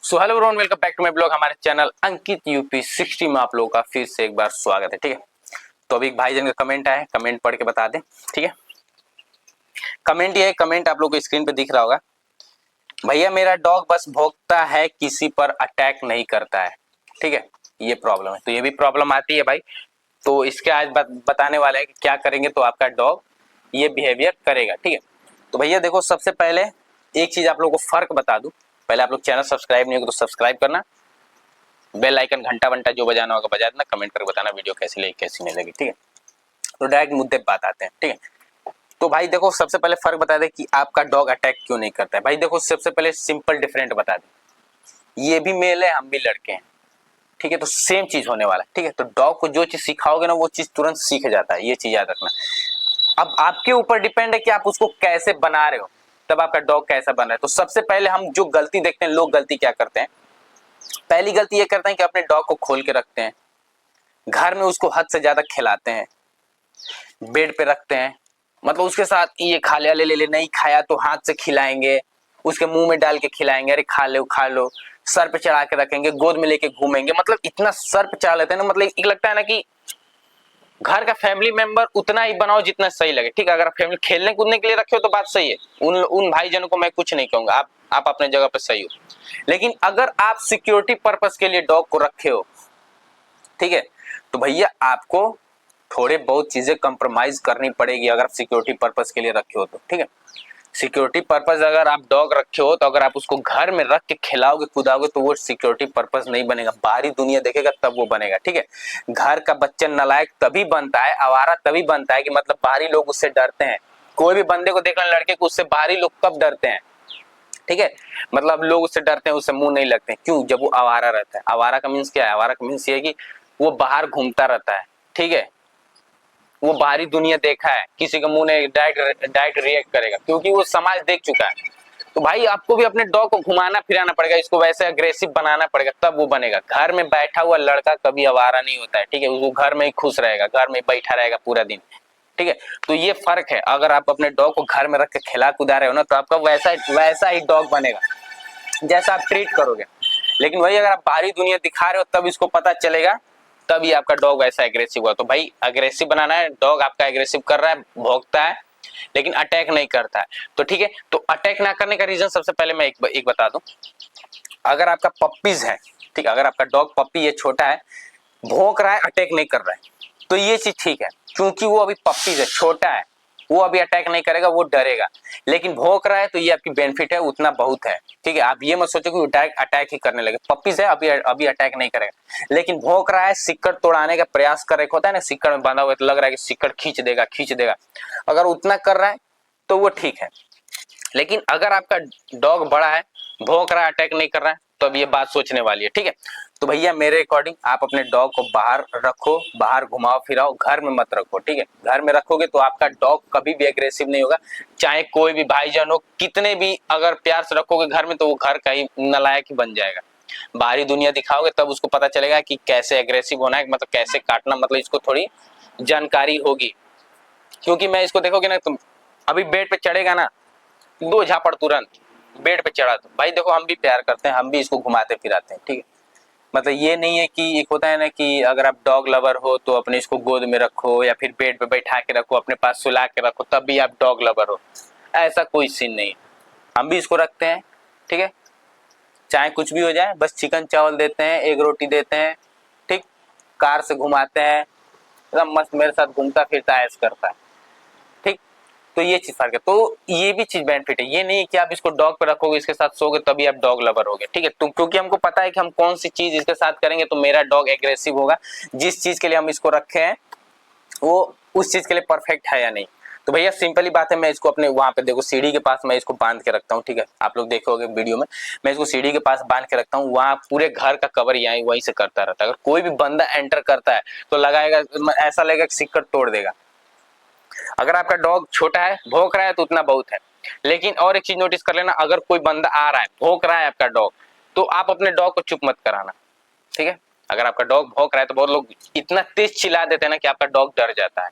So hello everyone, welcome back to my blog. हमारे channel Ankit UP 60 में आप लोगों का फिर से एक बार स्वागत है। ठीक है, तो अभी एक भाईजान का कमेंट आया है, कमेंट पढ़ के बता दें। ठीक है, कमेंट ये है, कमेंट आप लोगों को स्क्रीन पे दिख रहा होगा। भैया मेरा डॉग बस भौंकता है, किसी पर अटैक नहीं करता है। ठीक है, ये प्रॉब्लम है, तो ये भी प्रॉब्लम आती है भाई। तो इसके आज बताने वाले हैं कि क्या करेंगे तो आपका डॉग ये बिहेवियर करेगा। ठीक है, तो भैया देखो, सबसे पहले एक चीज आप लोगों को फर्क बता दूं। पहले आप लोग चैनल सब्सक्राइब नहीं होगा तो सब्सक्राइब करना, बेल आइकन घंटा वंटा जो बजाना होगा बजा देना, कमेंट करके बताना वीडियो कैसी लगी कैसी नहीं लगी। ठीक है, तो डायरेक्ट मुद्दे पे बात आते हैं। ठीक है, तो भाई देखो, सबसे पहले फर्क बता दें कि आपका डॉग अटैक क्यों नहीं करता है। भाई देखो, सबसे पहले सिंपल डिफरेंट बता दें, ये भी मेल है, हम भी लड़के हैं। ठीक है, तो सेम चीज होने वाला है। ठीक है, तो डॉग को जो चीज सिखाओगे ना वो चीज तुरंत सीख जाता है, ये चीज याद रखना। अब आपके ऊपर डिपेंड है कि आप उसको कैसे बना रहे हो, तब आपका डॉग कैसा बन रहा है। तो सबसे पहले हम जो गलती देखते हैं, लोग गलती क्या करते हैं, पहली गलती ये करते हैं कि अपने डॉग को खोल के रखते हैं, घर में उसको हद से ज्यादा खिलाते हैं, बेड पे रखते हैं, मतलब उसके साथ ये खा लिया, ले ले, नहीं खाया तो हाथ से खिलाएंगे, उसके मुंह में डाल के खिलाएंगे, अरे खा लो, सर पे चढ़ा के रखेंगे, गोद में लेके घूमेंगे, मतलब इतना सर पे चढ़ा लेते हैं ना, मतलब एक लगता है ना कि घर का फैमिली मेंबर उतना ही बनाओ जितना सही लगे। ठीक है, अगर फैमिली खेलने कूदने के लिए रखे हो तो बात सही है, उन भाईजनों को मैं कुछ नहीं कहूंगा, आप अपने जगह पे सही हो। लेकिन अगर आप सिक्योरिटी पर्पस के लिए डॉग को रखे हो, ठीक है, तो भैया आपको थोड़े बहुत चीजें कंप्रोमाइज करनी पड़ेगी अगर आप सिक्योरिटी पर्पस के लिए रखे हो तो। ठीक है, सिक्योरिटी पर्पस अगर आप डॉग रखे हो तो अगर आप उसको घर में रख के खिलाओगे कुदाओगे तो वो सिक्योरिटी पर्पस नहीं बनेगा, बाहरी दुनिया देखेगा तब वो बनेगा। ठीक है, घर का बच्चा नालायक तभी बनता है, आवारा तभी बनता है कि मतलब बाहरी लोग उससे डरते हैं। कोई भी बंदे को देखना, लड़के को, उससे बाहरी लोग कब डरते हैं। ठीक है, मतलब लोग उससे डरते हैं, उससे मुंह नहीं लगते हैं। क्यों? जब वो आवारा रहता है। आवारा का मीन्स क्या है? आवारा का मीन्स ये है कि वो बाहर घूमता रहता है। ठीक है, वो बाहरी दुनिया देखा है, किसी का मुंह नहीं डायरेक्ट रिएक्ट करेगा क्योंकि वो समाज देख चुका है। तो भाई आपको भी अपने डॉग को घुमाना फिराना पड़ेगा, इसको वैसे अग्रेसिव बनाना पड़ेगा, तब वो बनेगा। घर में बैठा हुआ लड़का कभी आवारा नहीं होता है। ठीक है, वो घर में ही खुश रहेगा, घर में बैठा रहेगा पूरा दिन। ठीक है, तो ये फर्क है। अगर आप अपने डॉग को घर में रख के खिला कुदा रहे हो ना तो आपका वैसा ही डॉग बनेगा जैसा आप ट्रीट करोगे। लेकिन वही अगर आप बाहरी दुनिया दिखा रहे हो तब इसको पता चलेगा, तभी आपका डॉग वैसा एग्रेसिव हुआ। तो भाई अग्रेसिव बनाना है, डॉग आपका एग्रेसिव कर रहा है, भौंकता है लेकिन अटैक नहीं करता है। तो ठीक है, तो अटैक ना करने का रीजन सबसे पहले मैं एक बता दूं। अगर आपका पप्पीज है, ठीक है, अगर आपका डॉग पप्पी है, छोटा है, भौंक रहा है, अटैक नहीं कर रहा है, तो ये चीज ठीक है क्योंकि वो अभी पप्पीज है, छोटा है, वो अभी अटैक नहीं करेगा, वो डरेगा। लेकिन भौंक रहा है तो ये आपकी बेनिफिट है, उतना बहुत है। ठीक है, आप ये मत सोचो कि डायरेक्ट अटैक ही करने लगे। पप्पीज है, अभी अटैक नहीं करेगा, लेकिन भौंक रहा है, सिक्कड़ तोड़ाने का प्रयास कर रहा होता है ना, सिक्कड़ में बांधा हुआ है तो लग रहा है कि सिक्कड़ खींच देगा, अगर उतना कर रहा है तो वो ठीक है। लेकिन अगर आपका डॉग बड़ा है, भौंक रहा है, अटैक नहीं कर रहा है, तो अब ये बात सोचने वाली है। ठीक है, तो भैया मेरे अकॉर्डिंग आप अपने डॉग को बाहर रखो, बाहर घुमाओ फिराओ, घर में मत रखो। ठीक है, घर में रखोगे तो आपका डॉग कभी भी एग्रेसिव नहीं होगा, चाहे कोई भी भाईजान हो, कितने भी अगर प्यार से रखोगे घर में तो वो घर का ही नालायक ही बन जाएगा। बाहरी दुनिया दिखाओगे तब उसको पता चलेगा कि कैसे एग्रेसिव होना है, मतलब कैसे काटना, मतलब इसको थोड़ी जानकारी होगी। क्योंकि मैं इसको देखोगे ना, तुम अभी बेड पे चढ़ेगा ना, दो झापड़ तुरंत बेड पे चढ़ा दो। भाई देखो, हम भी प्यार करते हैं, हम भी इसको घुमाते फिराते हैं। ठीक है, मतलब ये नहीं है कि एक होता है ना कि अगर आप डॉग लवर हो तो अपने इसको गोद में रखो या फिर बेड पे बैठा के रखो, अपने पास सुला के रखो, तब भी आप डॉग लवर हो, ऐसा कोई सीन नहीं है। हम भी इसको रखते हैं। ठीक है, चाहे कुछ भी हो जाए, बस चिकन चावल देते हैं, एग रोटी देते हैं, ठीक, कार से घुमाते हैं, एकदम मस्त मेरे साथ घूमता फिरता ऐश करता है। ठीक, तो ये चीज फर्क है। तो ये भी चीज बेनिफिट है, ये नहीं है कि आप इसको डॉग पे रखोगे, इसके साथ सोगे तभी आप डॉग लवर होगे। ठीक है, तो क्योंकि हमको पता है कि हम कौन सी चीज इसके साथ करेंगे तो मेरा डॉग एग्रेसिव होगा, जिस चीज के लिए हम इसको रखे हैं वो उस चीज के लिए परफेक्ट है या नहीं। तो भैया सिंपली बात है, मैं इसको अपने वहां पे देखो सीढ़ी के पास मैं इसको बांध के रखता हूँ। ठीक है, आप लोग देखोगे वीडियो में, मैं इसको सीढ़ी के पास बांध के रखता हूँ, वहां पूरे घर का कवर यहाँ वहीं से करता रहता है। अगर कोई भी बंदा एंटर करता है तो लगाएगा, ऐसा लगेगा कि सिक्कड़ तोड़ देगा। अगर आपका डॉग छोटा है, भौंक रहा है तो उतना बहुत है। लेकिन और एक चीज नोटिस कर लेना, अगर कोई बंदा आ रहा है, भौंक रहा है आपका डॉग, तो आप अपने डॉग को चुप मत कराना। ठीक है, अगर आपका डॉग भौंक रहा है तो बहुत लोग इतना तेज चिल्ला देते हैं ना कि आपका डॉग डर जाता है,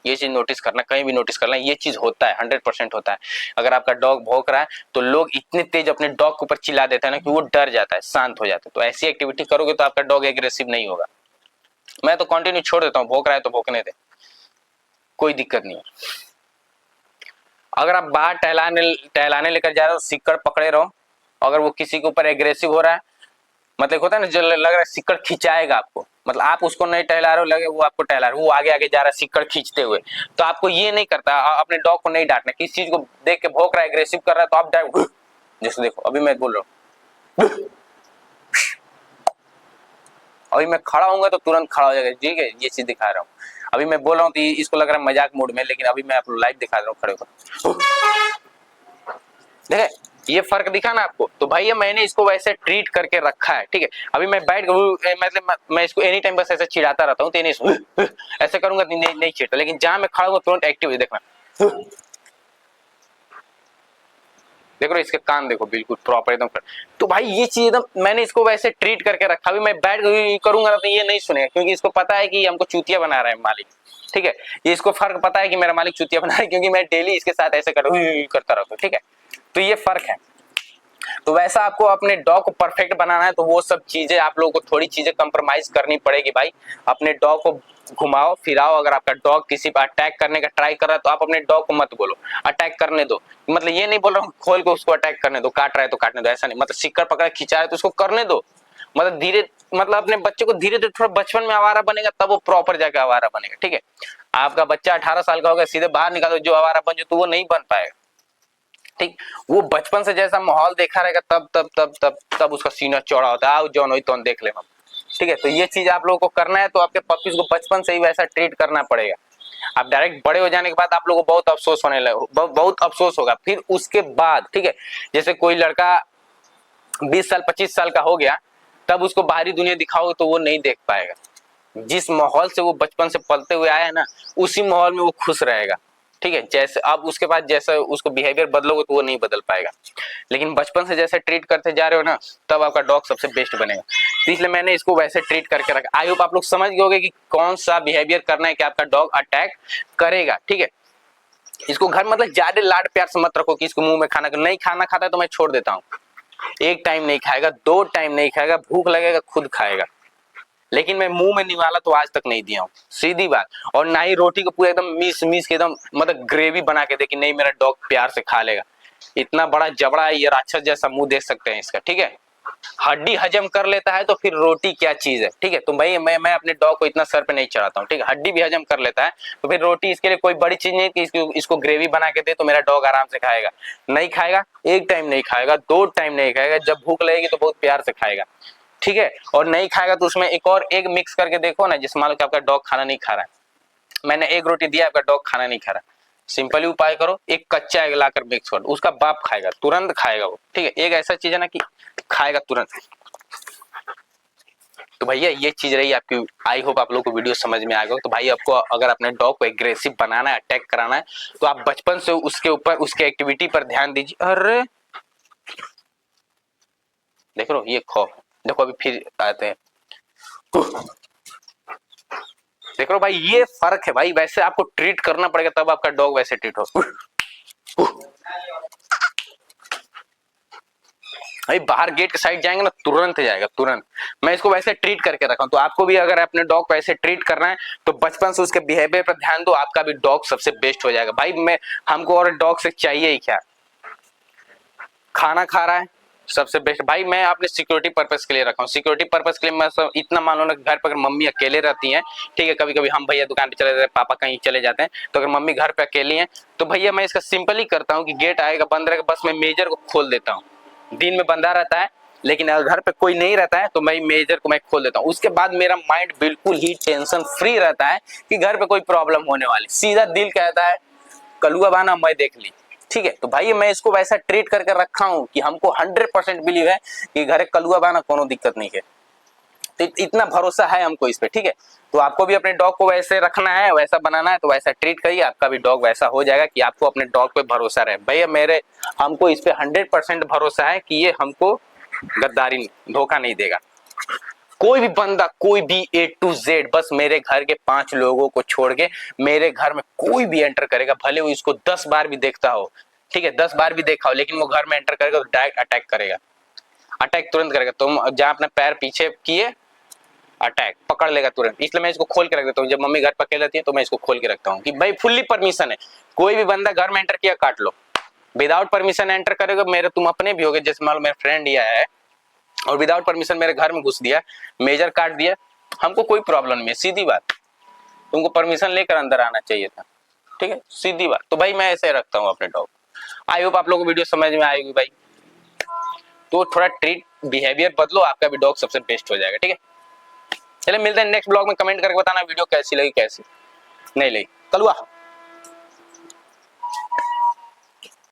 ये चीज नोटिस करना, कहीं भी नोटिस करना, ये चीज होता है, 100% होता है। अगर आपका डॉग भौंक रहा है तो लोग इतने तेज अपने डॉग के ऊपर चिल्ला देते हैं ना कि वो डर जाता है, शांत हो जाता है। तो ऐसी एक्टिविटी करोगे तो आपका डॉग एग्रेसिव नहीं होगा। मैं तो कंटिन्यू छोड़ देता हूँ, भौंक रहा है तो भौंकने दे, कोई दिक्कत नहीं है। अगर आप बाहर टहलाने लेकर जा रहे हो, सिक्कड़ पकड़े रहो। अगर वो किसी के ऊपर एग्रेसिव हो रहा है, मतलब होता है ना, जो लग रहा है सिक्कड़ खिंचाएगा आपको, मतलब आप उसको नहीं टहला रहे हो, लगे वो आपको टहला रहे हो, वो आगे आगे जा रहा है सिक्कड़ खींचते हुए, तो आपको ये नहीं करता, अपने डॉग को नहीं डांटना। किसी चीज को देख के भौंक रहा है, एग्रेसिव कर रहा है, तो आप डायरेक्ट, जैसे देखो अभी मैं बोल रहा हूँ, अभी मैं खड़ा होऊंगा तो तुरंत खड़ा हो जाएगा, ठीक है, ये चीज दिखा रहा हूँ। अभी मैं बोल रहा हूँ तो इसको लग रहा है मजाक मूड में, लेकिन अभी मैं आप लाइव दिखा रहा हूँ खड़े होकर, देखे ये फर्क दिखा ना आपको। तो भैया मैंने इसको वैसे ट्रीट करके रखा है, ठीक है। अभी मैं बैठ मतलब मैं इसको एनी टाइम बस ऐसे चिढ़ाता रहता हूँ, तो ऐसे करूंगा नहीं चिढ़ता, लेकिन जहां मैं खड़ा हूँ तुरंत एक्टिव है, देखना, देखो इसके कान देखो बिल्कुल प्रॉपर एकदम। तो भाई ये चीज एकदम मैंने इसको वैसे ट्रीट करके रखा। अभी मैं बैठ करूंगा ना तो ये नहीं सुनेगा, क्योंकि इसको पता है कि हमको चूतिया बना रहा है मालिक, ठीक है। ये इसको फर्क पता है कि मेरा मालिक चूतिया बना रहा है, क्योंकि मैं डेली इसके साथ ऐसे करता रहता हूँ, ठीक है। तो ये फर्क है। तो वैसा आपको अपने डॉग को परफेक्ट बनाना है तो वो सब चीजें आप लोगों को थोड़ी चीजें कंप्रोमाइज करनी पड़ेगी भाई। अपने डॉग को घुमाओ फिराओ। अगर आपका डॉग किसी पर अटैक करने का ट्राई कर रहा है तो आप अपने डॉग को मत बोलो अटैक करने दो। मतलब ये नहीं बोल रहा हूँ खोल के उसको अटैक करने दो, काट रहा है तो काटने दो, ऐसा नहीं। मतलब सिक्कड़ पकड़ खिंचा है तो उसको करने दो। मतलब धीरे, मतलब अपने बच्चे को धीरे धीरे, थोड़ा बचपन में आवारा बनेगा तब वो प्रॉपर जाके आवारा बनेगा, ठीक है। आपका बच्चा 18 साल का होगा सीधे बाहर निकालो जो आवारा बन जाए तो वो नहीं बन पाएगा, ठीक। वो बचपन से जैसा माहौल देखा रहेगा तब तब तब तब तब उसका सीना चौड़ा होता है, आओ जॉन हुई तो देख ले हम, ठीक है। तो ये चीज आप लोगों को करना है, तो आपके पपीज को बचपन से ही वैसा ट्रीट करना पड़ेगा। आप डायरेक्ट बड़े हो जाने के बाद आप लोगों को बहुत अफसोस होने लगे, बहुत अफसोस होगा फिर उसके बाद, ठीक है। जैसे कोई लड़का 20 साल 25 साल का हो गया, तब उसको बाहरी दुनिया दिखाओगे तो वो नहीं देख पाएगा। जिस माहौल से वो बचपन से पलते हुए आया है ना, उसी माहौल में वो खुश रहेगा, ठीक है। जैसे अब उसके बाद जैसे उसको बिहेवियर बदलोगे तो वो नहीं बदल पाएगा। लेकिन बचपन से जैसे ट्रीट करते जा रहे हो ना, तब आपका डॉग सबसे बेस्ट बनेगा। तो इसलिए मैंने इसको वैसे ट्रीट करके रखा। आई होप आप लोग समझ गए होंगे कि कौन सा बिहेवियर करना है कि आपका डॉग अटैक करेगा, ठीक है। इसको घर मतलब ज्यादा लाड प्यार से मत रखो कि इसको मुंह में खाना नहीं खाना खाता है तो मैं छोड़ देता हूँ। एक टाइम नहीं खाएगा, 2 टाइम नहीं खाएगा, भूख लगेगा खुद खाएगा। लेकिन मैं मुंह में निवाला तो आज तक नहीं दिया हूँ, सीधी बात। और ना ही रोटी को पूरा एकदम मीस मीस के एकदम मतलब ग्रेवी बना के दे कि नहीं मेरा डॉग प्यार से खा लेगा। इतना बड़ा जबड़ा है, ये राक्षस जैसा मुंह देख सकते हैं इसका, ठीक है। हड्डी हजम कर लेता है तो फिर रोटी क्या चीज है, ठीक है। तो भाई मैं अपने डॉग को इतना सर पे नहीं चढ़ाता हूँ, ठीक है। हड्डी भी हजम कर लेता है तो फिर रोटी इसके लिए कोई बड़ी चीज नहीं कि इसको ग्रेवी बना के दे तो मेरा डॉग आराम से खाएगा। नहीं खाएगा, एक टाइम नहीं खाएगा, 2 टाइम नहीं खाएगा, जब भूख लगेगी तो बहुत प्यार से खाएगा, ठीक है। और नहीं खाएगा तो उसमें एक और एग मिक्स करके देखो ना, जिस मान लो कि आपका डॉग खाना नहीं खा रहा है, मैंने एक रोटी दिया आपका डॉग खाना नहीं खा रहा, सिंपली उपाय करो, एक कच्चा एग लाकर मिक्स कर दो, उसका बाप खाएगा, तुरंत खाएगा वो, ठीक है। एक ऐसा चीज है ना कि खाएगा तुरंत। तो भैया ये चीज रही आपकी। आई होप आप लोग को वीडियो समझ में आएगा। तो भाई आपको अगर अपने डॉग को एग्रेसिव बनाना है, अटैक कराना है, तो आप बचपन से उसके ऊपर उसके एक्टिविटी पर ध्यान दीजिए। अरे देख लो ये खौफ, देखो अभी फिर आते हैं, देख लो भाई ये फर्क है भाई। वैसे आपको ट्रीट करना पड़ेगा तब आपका डॉग वैसे ट्रीट हो। भाई बाहर गेट के साइड जाएंगे ना तुरंत जाएगा, तुरंत। मैं इसको वैसे ट्रीट करके रखा हूं। तो आपको भी अगर अपने डॉग को ऐसे ट्रीट करना है तो बचपन से उसके बिहेवियर पर ध्यान दो, आपका भी डॉग सबसे बेस्ट हो जाएगा भाई। मैं हमको और डॉग से चाहिए ही क्या, खाना खा रहा है सबसे बेस्ट भाई। मैं अपने सिक्योरिटी पर्पस के लिए रखा हूँ। सिक्योरिटी पर्पस के लिए मैं सब इतना मान लो ना, घर पर अगर मम्मी अकेले रहती हैं, ठीक है, कभी कभी हम भैया दुकान पे चले जाते हैं, पापा कहीं चले जाते हैं, तो अगर मम्मी घर पे अकेली हैं तो भैया मैं इसका सिंपल ही करता हूँ कि गेट आएगा बंद रहेगा, बस मैं मेजर को खोल देता हूँ। दिन में बंदा रहता है, लेकिन अगर घर पे कोई नहीं रहता है तो मैं मेजर को मैं खोल देता हूँ। उसके बाद मेरा माइंड बिल्कुल ही टेंशन फ्री रहता है कि घर पे कोई प्रॉब्लम होने वाली। सीधा दिल कहता है कलुआ बाना मैं देख ली, ठीक है। तो भाई मैं इसको वैसा ट्रीट करके रखा हूं कि हमको 100% बिलीव है कि घरे कलुआ बाना कोनो दिक्कत नहीं है। तो इतना भरोसा है हमको इस पे, ठीक है। तो आपको भी अपने डॉग को वैसे रखना है, वैसा बनाना है, तो वैसा ट्रीट करिए, आपका भी डॉग वैसा हो जाएगा कि आपको अपने डॉग पे भरोसा रहे। भैया मेरे हमको इस पे 100% भरोसा है कि ये हमको गद्दारी धोखा नहीं देगा। कोई भी बंदा, कोई भी A to Z, बस मेरे घर के 5 लोगों को छोड़ के मेरे घर में कोई भी एंटर करेगा, भले वो इसको 10 बार भी देखता हो, ठीक है, 10 बार भी देखा हो, लेकिन वो घर में एंटर करेगा तो डायरेक्ट अटैक करेगा, अटैक तुरंत करेगा। तुम जहां अपना पैर पीछे किए, अटैक पकड़ लेगा तुरंत। इसलिए मैं इसको खोल के रख देता हूँ। जब मम्मी घर पर अकेले रहती है तो मैं इसको खोल के रखता हूँ कि भाई फुल्ली परमिशन है, कोई भी बंदा घर में एंटर किया काट लो। विदाउट परमिशन एंटर करेगा, मेरे तुम अपने भी होगे, जैसे मान लो मेरा फ्रेंड ही आया है और विदाउट परमिशन मेरे घर में घुस दिया, मेजर काट दिया, हमको कोई प्रॉब्लम नहीं है, सीधी बात। तुमको परमिशन लेकर अंदर आना चाहिए था, ठीक है, सीधी बात। तो भाई मैं ऐसे रखता हूँ अपने डॉग। आई होप आप लोगों को वीडियो समझ में आएगी भाई। तो थोड़ा ट्रीट बिहेवियर बदलो, आपका भी डॉग सबसे बेस्ट हो जाएगा, ठीक है। चलिए मिलते हैं नेक्स्ट ब्लॉग में। कमेंट करके बताना वीडियो कैसी लगी, कैसी नहीं लगी। कलुआ।